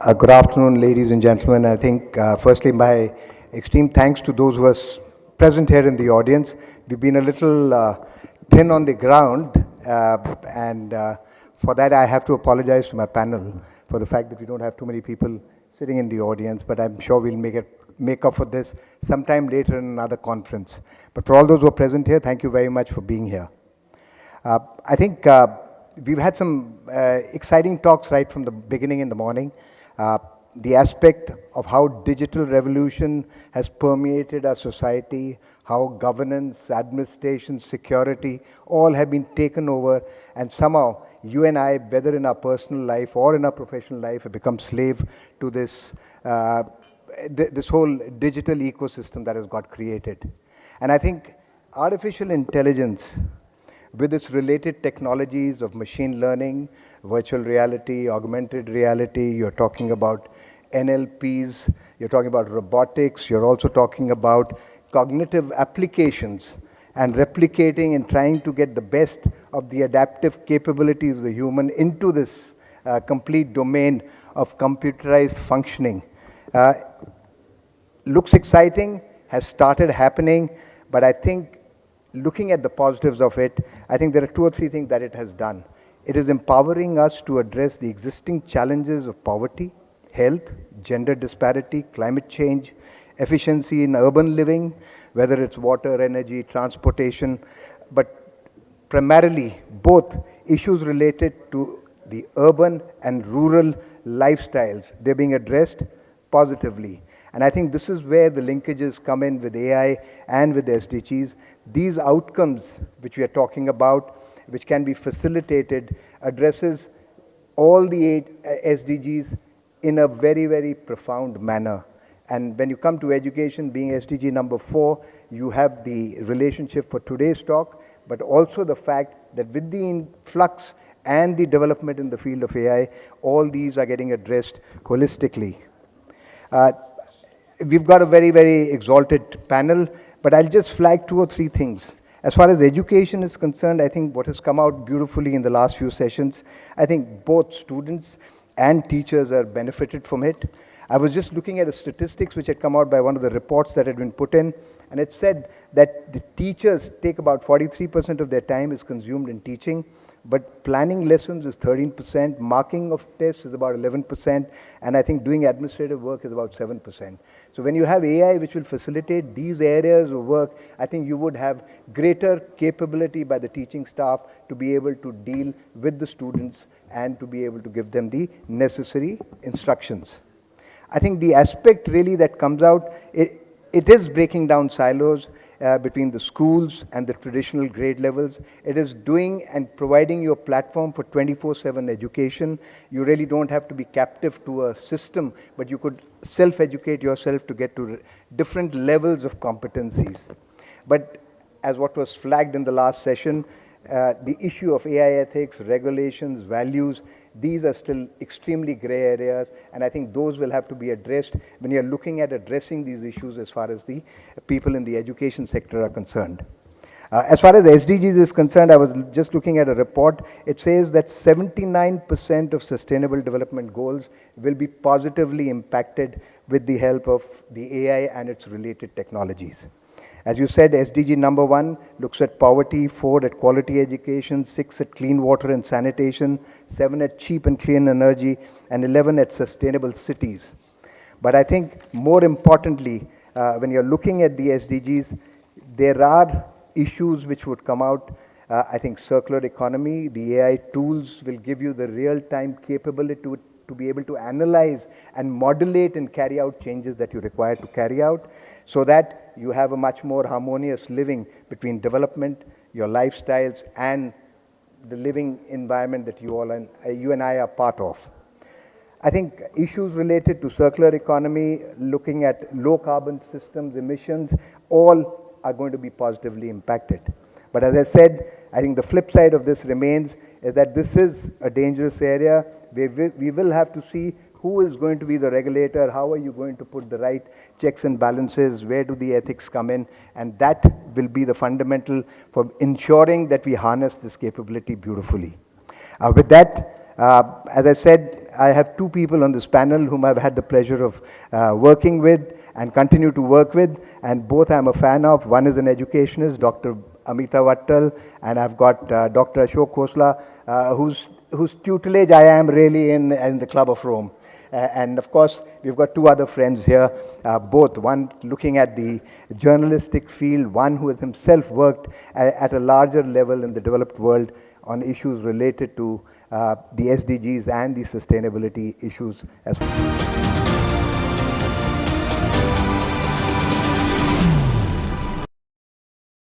Good afternoon, ladies and gentlemen. I think, firstly, my extreme thanks to those who are present here in the audience. We've been a little thin on the ground, and for that, I have to apologize to my panel for the fact that we don't have too many people sitting in the audience. But I'm sure we'll make up for this sometime later in another conference. But for all those who are present here, thank you very much for being here. I think we've had some exciting talks right from the beginning in the morning. The aspect of how digital revolution has permeated our society, how governance, administration, security, all have been taken over, and somehow you and I, whether in our personal life or in our professional life, have become slave to this whole digital ecosystem that has got created. And I think artificial intelligence, with its related technologies of machine learning, virtual reality, augmented reality, you're talking about NLPs, you're talking about robotics, you're also talking about cognitive applications and replicating and trying to get the best of the adaptive capabilities of the human into this complete domain of computerized functioning. Looks exciting, has started happening, but I think looking at the positives of it, I think there are two or three things that it has done. It is empowering us to address the existing challenges of poverty, health, gender disparity, climate change, efficiency in urban living, whether it's water, energy, transportation, but primarily both issues related to the urban and rural lifestyles. They're being addressed positively. And I think this is where the linkages come in with AI and with SDGs. These outcomes which we are talking about, which can be facilitated, addresses all the 8 SDGs in a very, very profound manner. And when you come to education, being SDG number 4, you have the relationship for today's talk, but also the fact that with the influx and the development in the field of AI, all these are getting addressed holistically. We've got a very, very exalted panel, but I'll just flag 2 or 3 things. As far as education is concerned, I think what has come out beautifully in the last few sessions, I think both students and teachers are benefited from it. I was just looking at the statistics which had come out by one of the reports that had been put in, and it said that the teachers take about 43% of their time is consumed in teaching, but planning lessons is 13%, marking of tests is about 11%, and I think doing administrative work is about 7%. So when you have AI which will facilitate these areas of work, I think you would have greater capability by the teaching staff to be able to deal with the students and to be able to give them the necessary instructions. I think the aspect really that comes out, it is breaking down silos between the schools and the traditional grade levels. It is doing and providing you a platform for 24/7 education. You really don't have to be captive to a system, but you could self-educate yourself to get to different levels of competencies. But as what was flagged in the last session, the issue of AI ethics, regulations, values, these are still extremely gray areas, and I think those will have to be addressed when you're looking at addressing these issues as far as the people in the education sector are concerned. As far as the SDGs is concerned, I was just looking at a report. It says that 79% of sustainable development goals will be positively impacted with the help of the AI and its related technologies. As you said, SDG number 1 looks at poverty, 4 at quality education, 6 at clean water and sanitation, 7 at cheap and clean energy, and 11 at sustainable cities. But I think more importantly, when you're looking at the SDGs, there are issues which would come out. I think circular economy, the AI tools will give you the real-time capability to be able to analyze and modulate and carry out changes that you require to carry out, so that you have a much more harmonious living between development, your lifestyles, and the living environment that you and I are part of. I think issues related to circular economy, looking at low carbon systems, emissions, all are going to be positively impacted. But as I said, I think the flip side of this remains is that this is a dangerous area. We will have to see who is going to be the regulator, how are you going to put the right checks and balances, where do the ethics come in, and that will be the fundamental for ensuring that we harness this capability beautifully. With that, as I said, I have two people on this panel whom I've had the pleasure of working with and continue to work with, and both I'm a fan of. One is an educationist, Dr. Amita Vattal, and I've got Dr. Ashok Khosla, whose tutelage I am really in the Club of Rome. And of course, we've got two other friends here, both, one looking at the journalistic field, one who has himself worked at a larger level in the developed world on issues related to the SDGs and the sustainability issues as well.